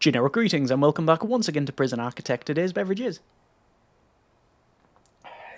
Generic greetings and welcome back once again to Prison Architect. Today's beverage is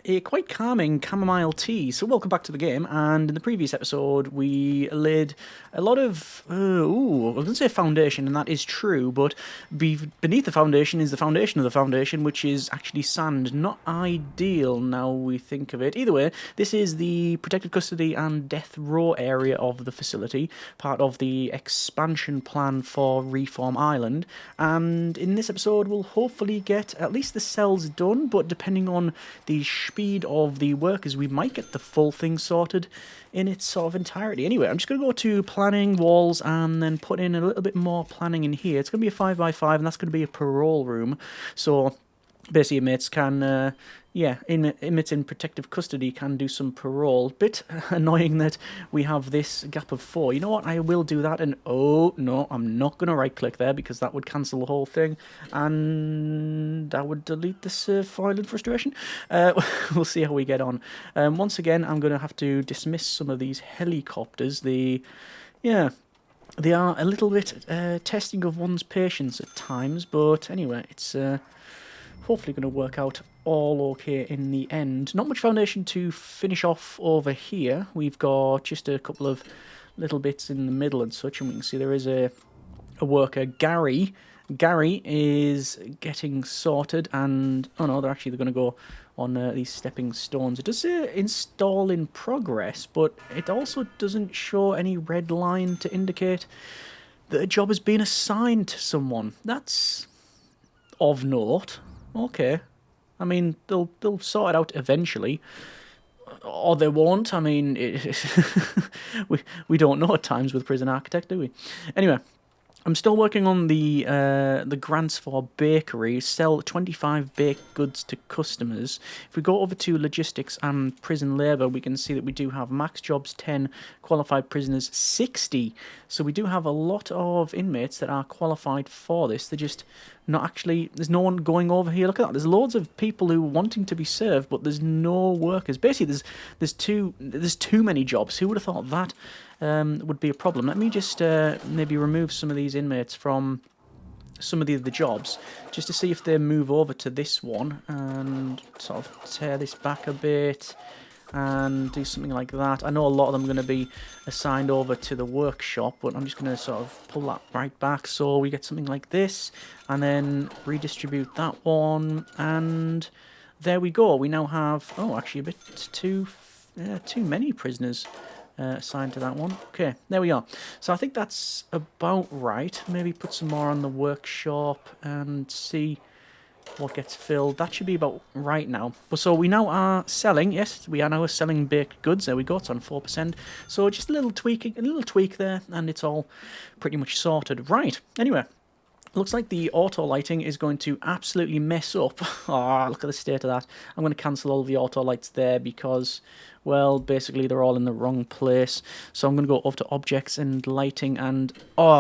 a quite calming chamomile tea. So welcome back to the game, and in the previous episode we laid a lot of, I was going to say foundation, and that is true, but beneath the foundation is the foundation of the foundation, which is actually sand. Not ideal now we think of it. Either way, this is the protective custody and death row area of the facility, part of the expansion plan for Reform Island, and in this episode we'll hopefully get at least the cells done, but depending on the speed of the workers, we might get the full thing sorted in its sort of entirety. Anyway, I'm just going to go to planning, walls, and then put in a little bit more planning in here. It's going to be a 5x5, and that's going to be a parole room. So basically inmates can, inmates in protective custody can do some parole. Bit annoying that we have this gap of 4. You know what, I will do that, and oh no, I'm not going to right click there because that would cancel the whole thing, and I would delete the save file in frustration. We'll see how we get on. Once again, I'm going to have to dismiss some of these helicopters. They are a little bit testing of one's patience at times, but anyway, it's hopefully going to work out all okay in the end. Not much foundation to finish off over here. We've got just a couple of little bits in the middle and such, and we can see there is a worker, Gary. Gary is getting sorted, and oh no, they're going to go on these stepping stones. It does say install in progress, but it also doesn't show any red line to indicate that a job has been assigned to someone. That's of note. Okay, I mean, they'll sort it out eventually, or they won't. I mean, we don't know at times with Prison Architect, do we? Anyway, I'm still working on the grants for bakery. Sell 25 baked goods to customers. If we go over to logistics and prison labour, we can see that we do have max jobs 10, qualified prisoners 60. So we do have a lot of inmates that are qualified for this. They're just not actually. There's no one going over here. Look at that. There's loads of people who are wanting to be served, but there's no workers. Basically, there's too many jobs. Who would have thought that would be a problem? Let me just maybe remove some of these inmates from some of the other jobs, just to see if they move over to this one, and sort of tear this back a bit and do something like that. I know a lot of them are going to be assigned over to the workshop, but I'm just going to sort of pull that right back so we get something like this, and then redistribute that one, and there we go. We now have, actually a bit too many prisoners assigned to that one. Okay, there we are. So I think that's about right. Maybe put some more on the workshop and see what gets filled. That should be about right now. So we now are selling. Yes, we are now selling baked goods. There we go. It's on 4%. So just a little tweak there, and it's all pretty much sorted. Right. Anyway, looks like the auto lighting is going to absolutely mess up. Oh, look at the state of that. I'm going to cancel all the auto lights there because, well, basically they're all in the wrong place. So I'm going to go over to objects and lighting, and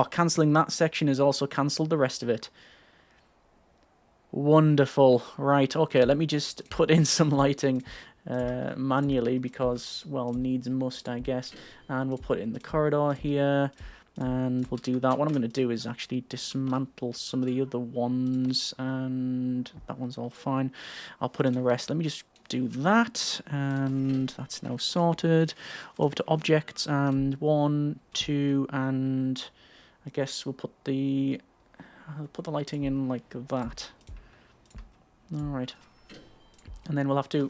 cancelling that section is also cancelled the rest of it. Wonderful. Right, okay, let me just put in some lighting manually because, well, needs must, I guess. And we'll put it in the corridor here, and we'll do that. What I'm going to do is actually dismantle some of the other ones, and that one's all fine. I'll put in the rest. Let me just do that, and that's now sorted. Over to objects, and 1, 2, and I guess we'll put the lighting in like that. Alright, and then we'll have to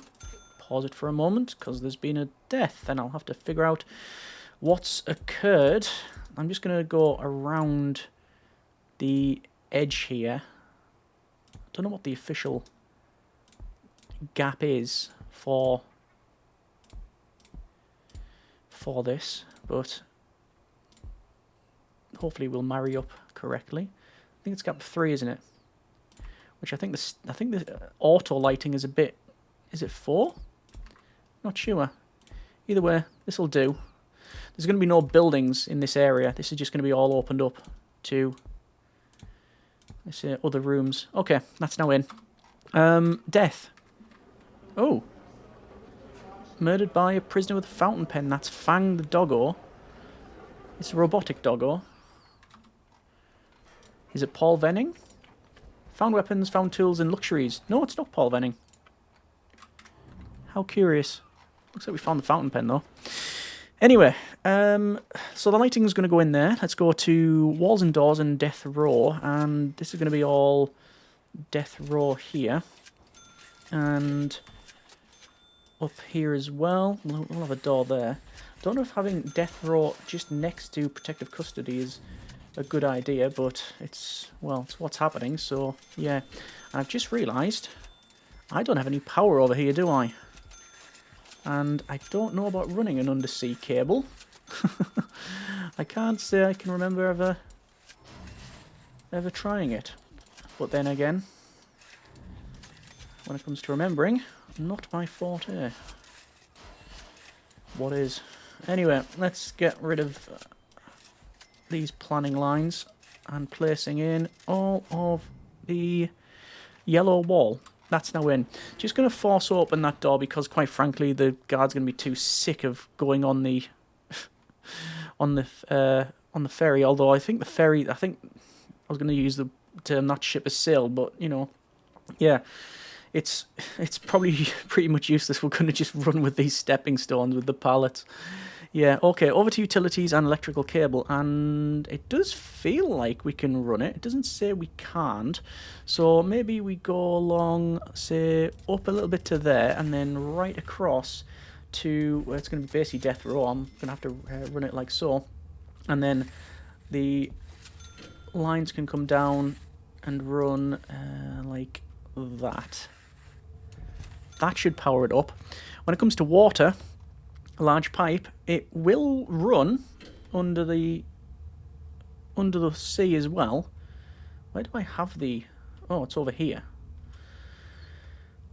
pause it for a moment because there's been a death, and I'll have to figure out what's occurred. I'm just going to go around the edge here. Don't know what the official gap is for this, but hopefully we'll marry up correctly. I think it's gap 3, isn't it? Which I think the auto lighting is a bit. Is it 4? Not sure. Either way, this will do. There's going to be no buildings in this area. This is just going to be all opened up to, let's say, other rooms. Okay, that's now in. Death. Oh. Murdered by a prisoner with a fountain pen. That's Fang the doggo. It's a robotic doggo. Is it Paul Venning? Found weapons, found tools and luxuries. No, it's not Paul Venning. How curious. Looks like we found the fountain pen, though. Anyway, so the lighting's going to go in there. Let's go to walls and doors and death row. And this is going to be all death row here. And up here as well. We'll have a door there. Don't know if having death row just next to protective custody is a good idea, but it's what's happening, so yeah. And I've just realised I don't have any power over here, do I? And I don't know about running an undersea cable. I can't say I can remember ever trying it. But then again, when it comes to remembering, not my forte. What is? Anyway, let's get rid of these planning lines and placing in all of the yellow wall. That's now in. Just going to force open that door because, quite frankly, the guard's going to be too sick of going on the on the ferry. Although I think I was going to use the term "that ship has sailed," but you know, yeah, it's probably pretty much useless. We're going to just run with these stepping stones with the pallets. Yeah, okay, over to utilities and electrical cable, and it does feel like we can run it. It doesn't say we can't, so maybe we go along, say, up a little bit to there, and then right across to where it's going to be basically death row. I'm going to have to run it like so, and then the lines can come down and run like that. That should power it up. When it comes to water, a large pipe, it will run under the sea as well. Where do I have the... Oh, it's over here.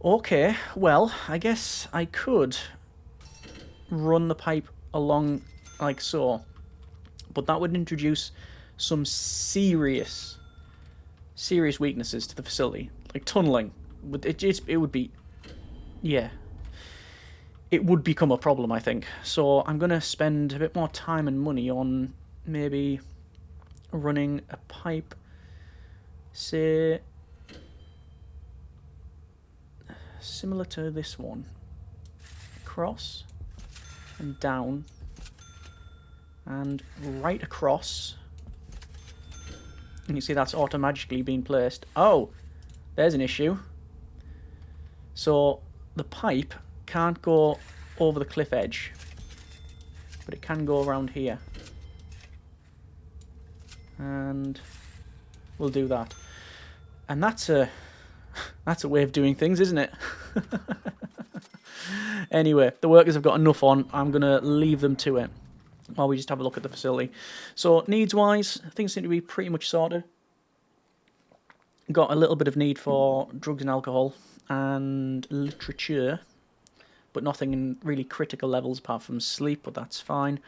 Okay, well, I guess I could run the pipe along like so, but that would introduce some serious weaknesses to the facility, like tunneling. It would be... Yeah. It would become a problem, I think. So I'm going to spend a bit more time and money on maybe running a pipe, say, similar to this one. Across and down and right across. And you see that's automatically being placed. Oh, there's an issue. So the pipe can't go over the cliff edge, but it can go around here, and we'll do that. And that's a way of doing things, isn't it? Anyway, the workers have got enough on. I'm gonna leave them to it while we just have a look at the facility. So needs wise, things seem to be pretty much sorted. Got a little bit of need for drugs and alcohol and literature, but nothing in really critical levels apart from sleep, but that's fine.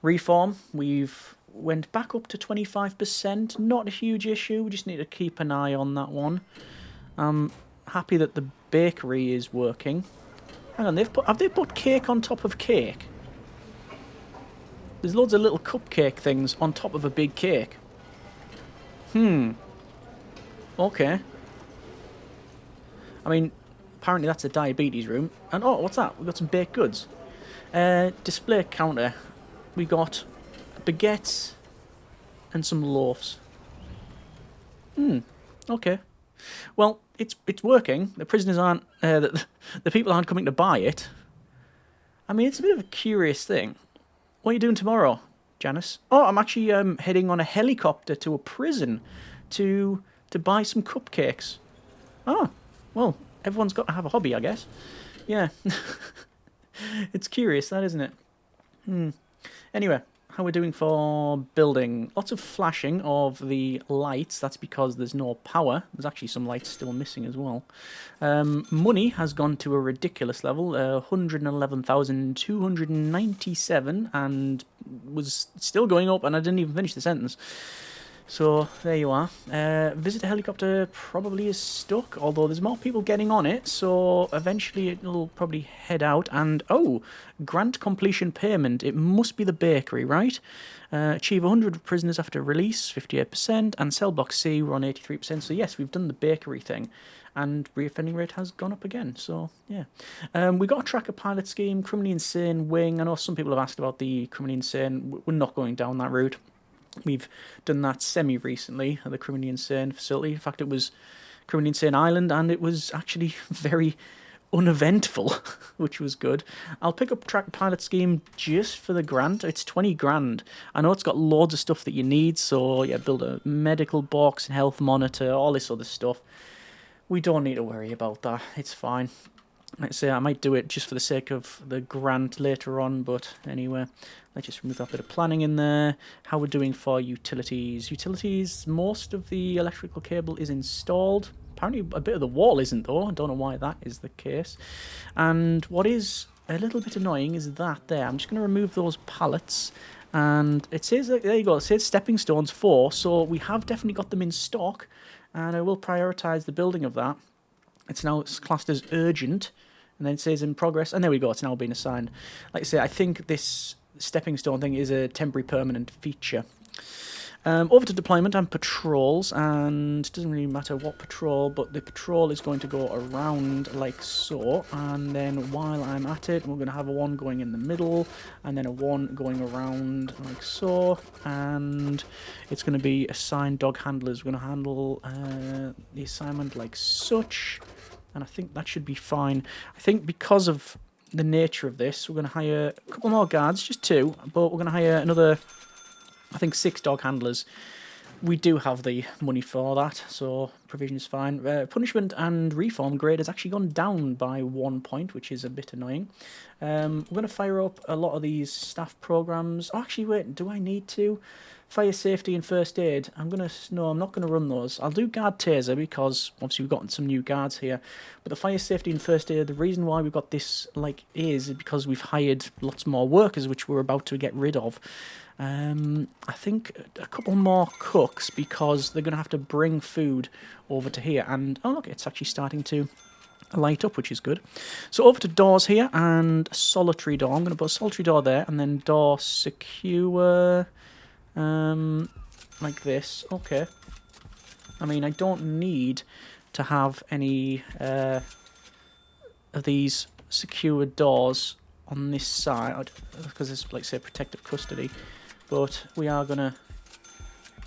Reform, we've went back up to 25%, not a huge issue, we just need to keep an eye on that one. I'm happy that the bakery is working. Hang on, have they put cake on top of cake? There's loads of little cupcake things on top of a big cake. Okay. I mean, apparently that's a diabetes room. And oh, what's that? We've got some baked goods. Display counter. We got baguettes and some loaves. Okay. Well, it's working. The prisoners aren't... the people aren't coming to buy it. I mean, it's a bit of a curious thing. What are you doing tomorrow, Janice? Oh, I'm actually heading on a helicopter to a prison to buy some cupcakes. Oh, well... Everyone's got to have a hobby, I guess. Yeah. It's curious, that, isn't it? Anyway, how we're doing for building. Lots of flashing of the lights. That's because there's no power. There's actually some lights still missing as well. Money has gone to a ridiculous level. 111,297 and was still going up, and I didn't even finish the sentence. So there you are. Visitor helicopter probably is stuck, although there's more people getting on it, so eventually it'll probably head out. And oh, grant completion payment. It must be the bakery, right? Achieve 100 prisoners after release, 58%, and cell block C, we're on 83%. So yes, we've done the bakery thing, and reoffending rate has gone up again. So yeah, we got a tracker pilot scheme, criminally insane wing. I know some people have asked about the criminally insane. We're not going down that route. We've done that semi-recently at the Criminally Insane facility. In fact, it was Criminally Insane Island, and it was actually very uneventful, which was good. I'll pick up Track Pilot Scheme just for the grant. It's 20 grand. I know it's got loads of stuff that you need, so yeah, build a medical box and health monitor, all this other stuff. We don't need to worry about that. It's fine. Like I say, I might do it just for the sake of the grant later on, but anyway, let's just remove that bit of planning in there. How we're doing for utilities. Utilities, most of the electrical cable is installed. Apparently a bit of the wall isn't, though. I don't know why that is the case. And what is a little bit annoying is that there. I'm just going to remove those pallets. And it says, there you go, it says stepping stones 4, so we have definitely got them in stock. And I will prioritise the building of that. It's now classed as urgent, and then it says in progress, and there we go, it's now been assigned. Like I say, I think this stepping stone thing is a temporary permanent feature. Over to deployment and patrols, and it doesn't really matter what patrol, but the patrol is going to go around like so, and then while I'm at it, we're going to have a one going in the middle, and then a one going around like so, and it's going to be assigned dog handlers. We're going to handle the assignment like such, and I think that should be fine. I think because of the nature of this, we're going to hire a couple more guards, just 2, but we're going to hire another, I think, 6 dog handlers. We do have the money for that, so provision is fine. Punishment and reform grade has actually gone down by 1 point, which is a bit annoying. We're going to fire up a lot of these staff programs. Oh, actually, wait, do I need to? Fire safety and first aid. No, I'm not going to run those. I'll do guard taser because obviously we've got some new guards here. But the fire safety and first aid, the reason why we've got this is because we've hired lots more workers, which we're about to get rid of. I think a couple more cooks because they're going to have to bring food over to here. And oh look, it's actually starting to light up, which is good. So over to doors here and a solitary door. I'm going to put a solitary door there and then door secure. Like this. Okay. I mean, I don't need to have any of these secured doors on this side because it's like, say, protective custody. But we are going to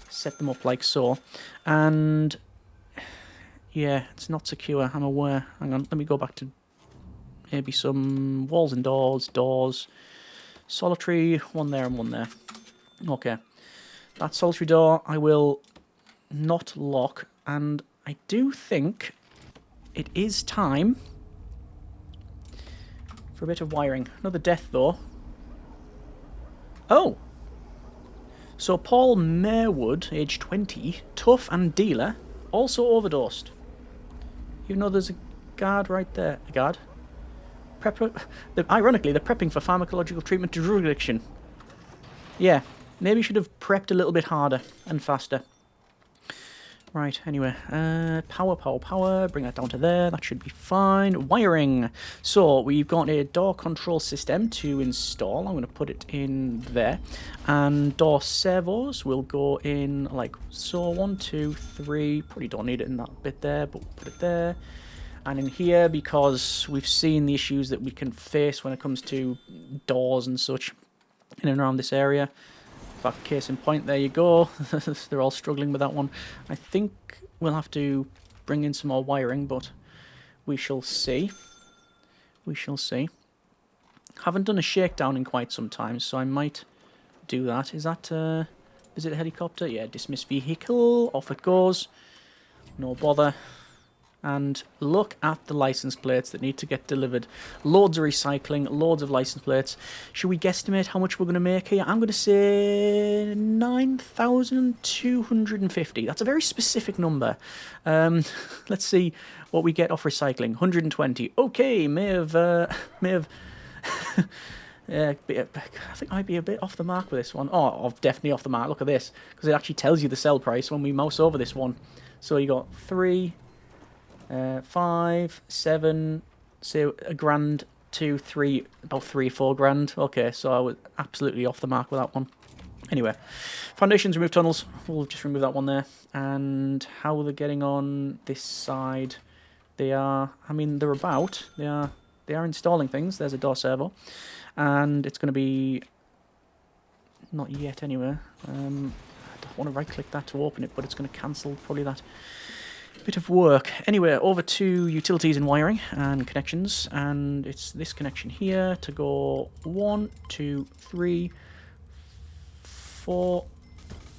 set them up like so. And yeah, it's not secure, I'm aware. Hang on, let me go back to maybe some walls and doors. Solitary, one there and one there. Okay. That solitary door I will not lock, and I do think it is time for a bit of wiring. Another death, though. Oh! So Paul Maywood, age 20, tough and dealer, also overdosed. Even though there's a guard right there. A guard? Ironically, they're prepping for pharmacological treatment to drug addiction. Yeah. Maybe should have prepped a little bit harder and faster. Right, anyway. Power. Bring that down to there. That should be fine. Wiring. So, we've got a door control system to install. I'm going to put it in there. And door servos will go in like so. 1, 2, 3. Probably don't need it in that bit there, but we'll put it there. And in here, because we've seen the issues that we can face when it comes to doors and such in and around this area. In fact, case in point, there you go. They're all struggling with that one. I think we'll have to bring in some more wiring, but we shall see. We shall see. Haven't done a shakedown in quite some time, so I might do that. Is it a helicopter? Yeah, dismiss vehicle. Off it goes. No bother. And look at the license plates that need to get delivered. Loads of recycling, loads of license plates. Should we guesstimate how much we're going to make here? I'm going to say 9,250. That's a very specific number. Let's see what we get off recycling. 120. Okay, may have I think I might be a bit off the mark with this one. Oh, definitely off the mark. Look at this, because it actually tells you the sell price when we mouse over this one. So you got 3, 5, 7, say a grand, 2, 3, about 3, 4 grand. Okay, so I was absolutely off the mark with that one. Anyway, foundations, remove tunnels. We'll just remove that one there. And how they're getting on this side, they are. I mean, they're about. They are installing things. There's a door servo, and it's going to be not yet anyway. I don't want to right-click that to open it, but it's going to cancel probably that bit of work. Anyway, over to utilities and wiring and connections, and it's this connection here to go 1, 2, 3, 4,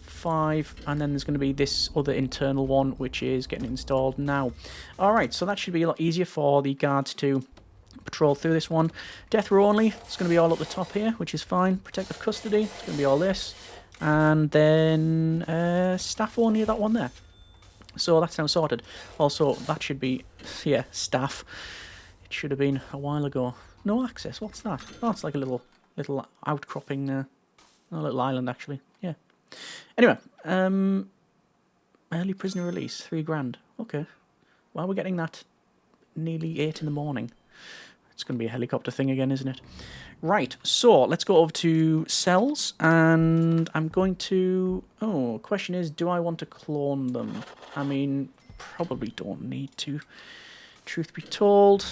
5, and then there's going to be this other internal one which is getting installed now. Alright, so that should be a lot easier for the guards to patrol through this one. Death row only, it's going to be all up the top here, which is fine. Protective custody, it's going to be all this. And then staff only, that one there. So that's now sorted. Also, that should be, yeah, staff. It should have been a while ago. No access, what's that? Oh, it's like a little outcropping, a little island actually, yeah. Anyway, early prisoner release, 3 grand. Okay, well, we're getting that nearly 8 in the morning. It's going to be a helicopter thing again, isn't it? Right, so let's go over to cells, and I'm going to... Oh, question is, do I want to clone them? I mean, probably don't need to, truth be told.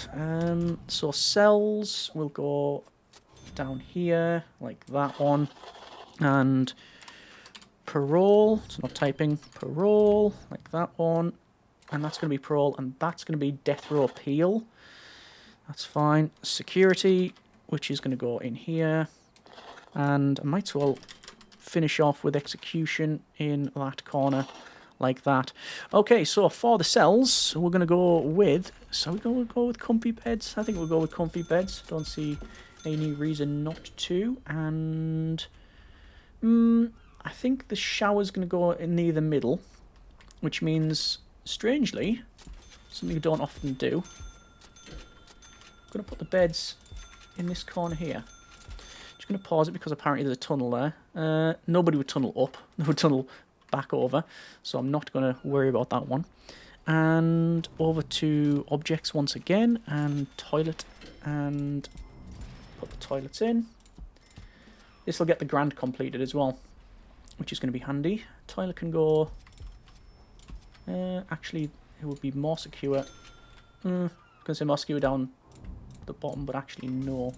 So cells will go down here, like that one, and parole, it's not typing, parole, like that one, and that's going to be parole, and that's going to be death row appeal. That's fine. Security, which is going to go in here. And I might as well finish off with execution in that corner, like that. Okay, so for the cells, we're going to go with... So we're going to go with comfy beds. I think we'll go with comfy beds. Don't see any reason not to. And... I think the shower's going to go in near the middle, which means, strangely, something you don't often do. I'm going to put the beds in this corner here. Just going to pause it because apparently there's a tunnel there. Nobody would tunnel up. They would tunnel back over. So I'm not going to worry about that one. And over to objects once again. And toilet. And put the toilets in. This will get the grand completed as well, which is going to be handy. Toilet can go... actually, it would be more secure. I was going to say more secure down the bottom, but actually no.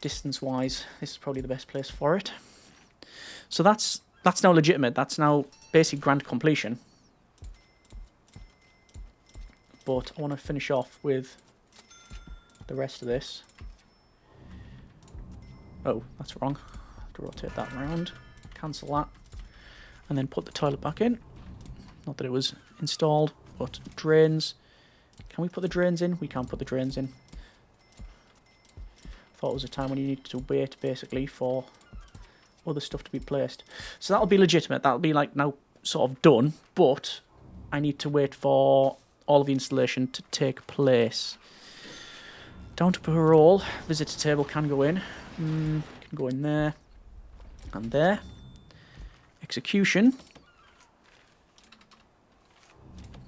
Distance-wise, this is probably the best place for it. So that's now legitimate. That's now basically grand completion. But I want to finish off with the rest of this. Oh, that's wrong. I have to rotate that around. Cancel that. And then put the toilet back in. Not that it was installed, but drains. Can we put the drains in? We can't put the drains in. Thought it was a time when you needed to wait, basically, for other stuff to be placed. So that'll be legitimate. That'll be, like, now sort of done. But I need to wait for all of the installation to take place. Down to parole. Visitor table can go in. Can go in there. And there. Execution.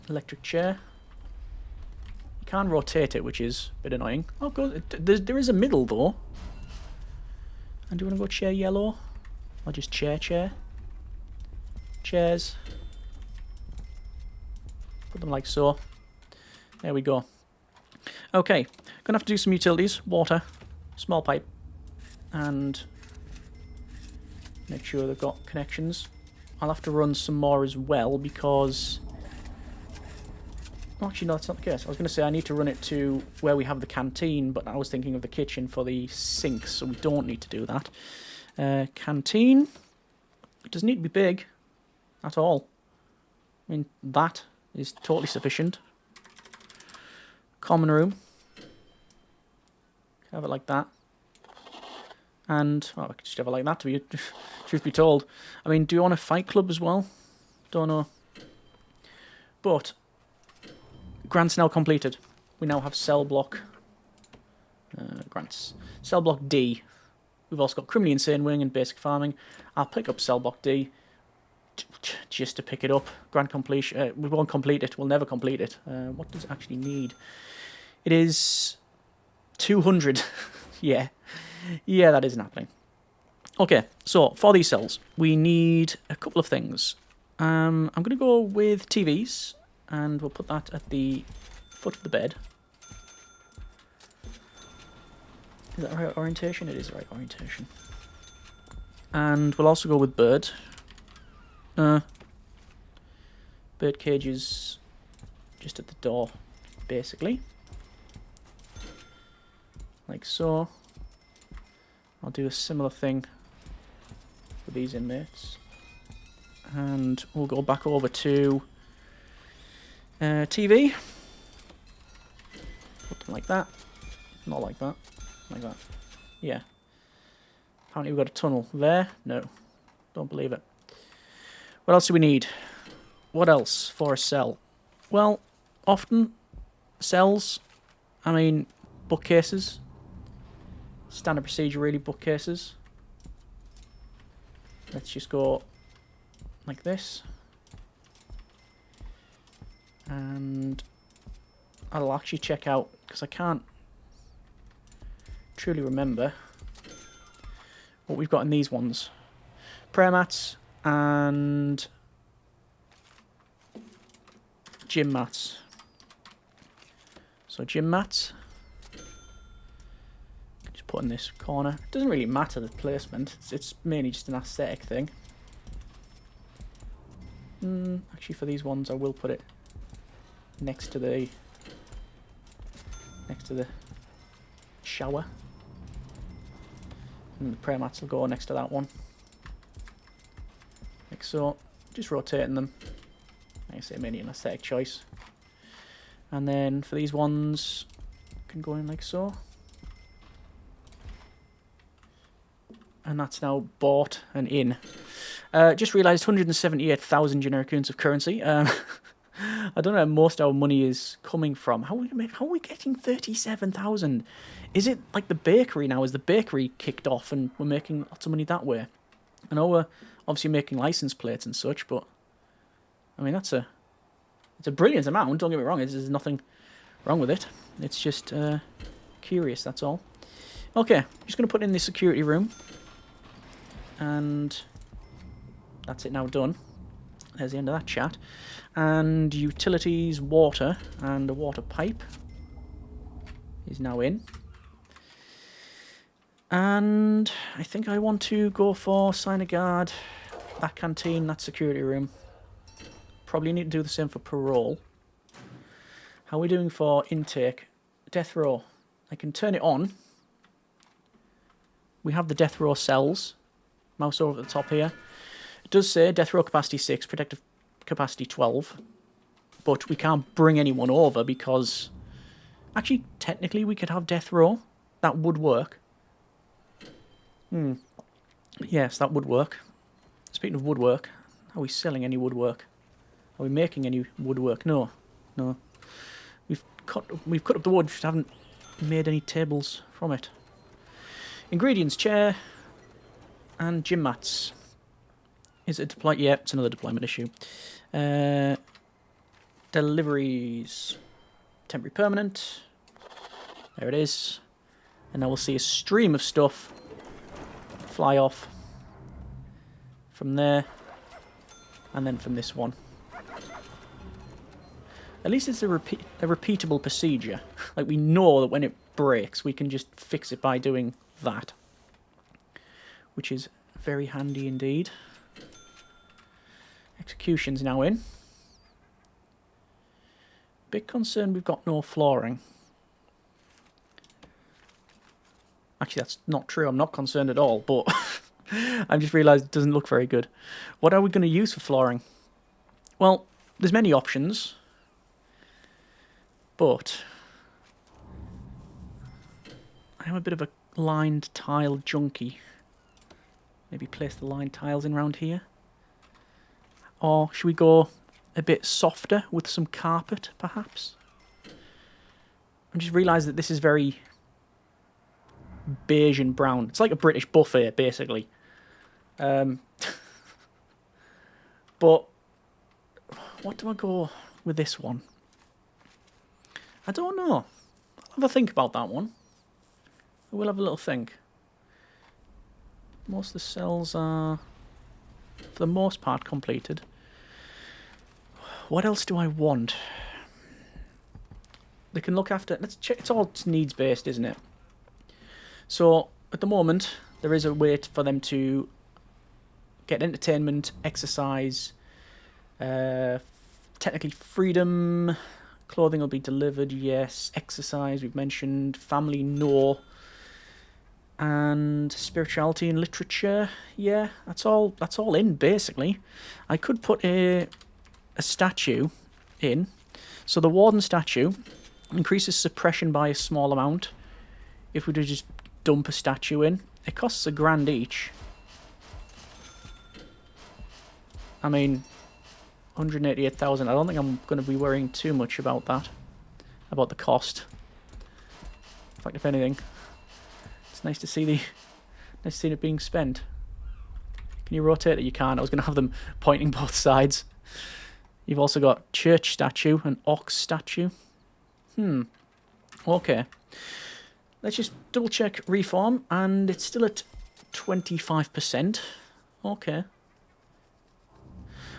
Electric chair. You can rotate it, which is a bit annoying. Oh, good. There is a middle, though. And do you want to go chair yellow? Or just chair? Chairs. Put them like so. There we go. Okay. Gonna have to do some utilities. Water. Small pipe. And make sure they've got connections. I'll have to run some more as well because... Actually, no, that's not the case. I was going to say I need to run it to where we have the canteen, but I was thinking of the kitchen for the sinks, so we don't need to do that. Canteen. It doesn't need to be big at all. I mean, that is totally sufficient. Common room. Have it like that. And, well, I could just have it like that, to be truth be told. I mean, do you want a fight club as well? Don't know. But... Grant's now completed. We now have cell block. grants. Cell block D. We've also got criminally insane wing and basic farming. I'll pick up cell block D just to pick it up. Grant completion. We won't complete it. We'll never complete it. What does it actually need? It is 200. Yeah. Yeah, that isn't happening. Okay, so for these cells, we need a couple of things. I'm going to go with TVs, and we'll put that at the foot of the bed. Is that the right orientation? It is the right orientation. And we'll also go with bird. Bird cages just at the door, basically. Like so. I'll do a similar thing for these inmates. And we'll go back over to TV. Put them like that. Not like that. Like that. Yeah. Apparently we've got a tunnel there. No. Don't believe it. What else do we need? What else for a cell? Well, often cells, I mean, bookcases. Standard procedure, really, bookcases. Let's just go like this. And I'll actually check out, because I can't truly remember what we've got in these ones. Prayer mats and gym mats. So gym mats. Just put in this corner. It doesn't really matter the placement. It's mainly just an aesthetic thing. Actually, for these ones, I will put it next to the shower. And the prayer mats will go next to that one. Like so. Just rotating them. Like I say, mainly an aesthetic choice. And then for these ones, can go in like so. And that's now bought and in. Just realised 178,000 generic units of currency. I don't know where most of our money is coming from. How are we getting 37,000? Is it like the bakery now? Is the bakery kicked off and we're making lots of money that way? I know we're obviously making license plates and such, but I mean it's a brilliant amount. Don't get me wrong. There's nothing wrong with it. It's just curious. That's all. Okay, just going to put in the security room, and that's it now done. There's the end of that chat. And utilities, water, and a water pipe is now in. And I think I want to go for sign a guard, that canteen, that security room. Probably need to do the same for parole. How are we doing for intake? Death row. I can turn it on. We have the death row cells. Mouse over at the top here. It does say death row capacity 6, protective capacity 12. But we can't bring anyone over because... Actually, technically we could have death row. That would work. Yes, that would work. Speaking of woodwork, are we selling any woodwork? Are we making any woodwork? No. No. We've cut up the wood, just haven't made any tables from it. Ingredients, chair, and gym mats. Is it deploy? Yeah, it's another deployment issue. Deliveries. Temporary permanent. There it is. And now we'll see a stream of stuff fly off from there and then from this one. At least it's a repeatable procedure. Like, we know that when it breaks, we can just fix it by doing that. Which is very handy indeed. Execution's now in. Bit concerned we've got no flooring. Actually, that's not true. I'm not concerned at all, but I've just realised it doesn't look very good. What are we going to use for flooring? Well, there's many options. But I am a bit of a lined tile junkie. Maybe place the lined tiles in round here. Or should we go a bit softer with some carpet, perhaps? I just realised that this is very beige and brown. It's like a British buffet, basically. But what do I go with this one? I don't know. I'll have a think about that one. I will have a little think. Most of the cells are, for the most part, completed. What else do I want? They can look after... Let's check. It's all needs-based, isn't it? So, at the moment, there is a way for them to get entertainment, exercise, technically freedom, clothing will be delivered, yes, exercise, we've mentioned, family, no, and spirituality and literature, yeah, that's all in, basically. I could put a statue in. So the warden statue increases suppression by a small amount. If we just dump a statue in, it costs £1,000 each. I mean, 188,000. I don't think I'm going to be worrying too much about that, about the cost. In fact, if anything, it's nice to see it being spent. Can you rotate it? You can't. I was going to have them pointing both sides. You've also got church statue and ox statue. Okay. Let's just double check reform, and it's still at 25%. Okay.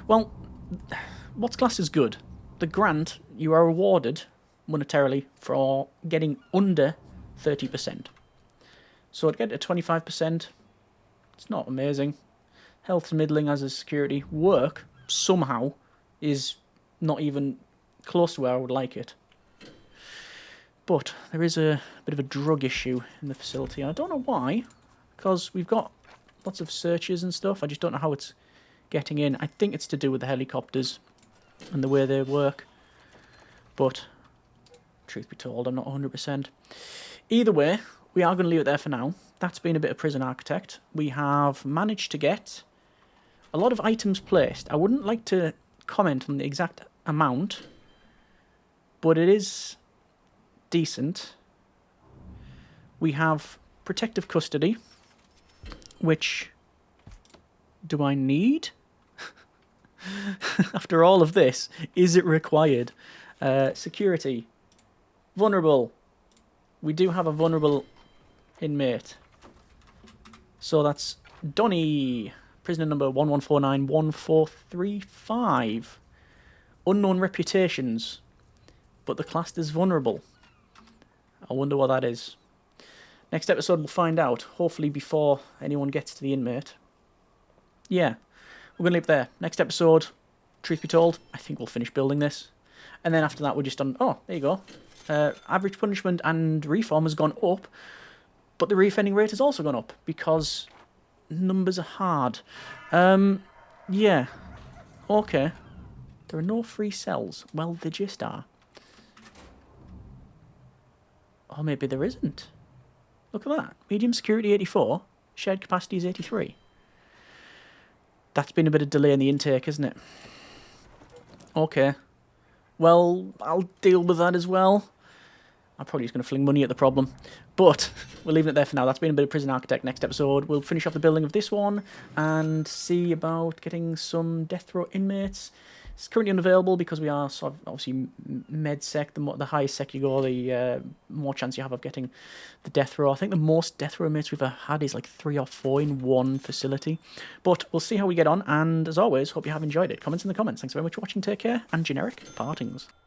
Well, what's classed as good? The grant, you are rewarded monetarily for getting under 30%. So to get to 25%, it's not amazing. Health's middling, as is security. Work, somehow, is not even close to where I would like it. But there is a bit of a drug issue in the facility. I don't know why, because we've got lots of searches and stuff. I just don't know how it's getting in. I think it's to do with the helicopters and the way they work. But, truth be told, I'm not 100%. Either way, we are going to leave it there for now. That's been a bit of Prison Architect. We have managed to get a lot of items placed. I wouldn't like to comment on the exact amount, but it is decent. We have protective custody, which do I need? After all of this, is it required? Security. Vulnerable. We do have a vulnerable inmate. So that's Donny, prisoner number 11491435. Unknown reputations, but the classed as vulnerable. I wonder what that is. Next episode we'll find out, hopefully before anyone gets to the inmate. Yeah, we're going to leave it there. Next episode, truth be told, I think we'll finish building this. And then after that we're just on... Oh, there you go. Average punishment and reform has gone up, but the reoffending rate has also gone up because numbers are hard. Yeah. Okay. There are no free cells. Well, they just are. Or maybe there isn't. Look at that. Medium security 84. Shared capacity is 83. That's been a bit of delay in the intake, isn't it? Okay. Well, I'll deal with that as well. I'm probably just going to fling money at the problem. But we're leaving it there for now. That's been a bit of Prison Architect. Next episode, we'll finish off the building of this one and see about getting some death row inmates. It's currently unavailable because we are sort of obviously med sec. The higher sec you go, the more chance you have of getting the death row. I think the most death row inmates we've ever had is like 3 or 4 in one facility. But we'll see how we get on. And as always, hope you have enjoyed it. Comments in the comments. Thanks very much for watching. Take care and generic partings.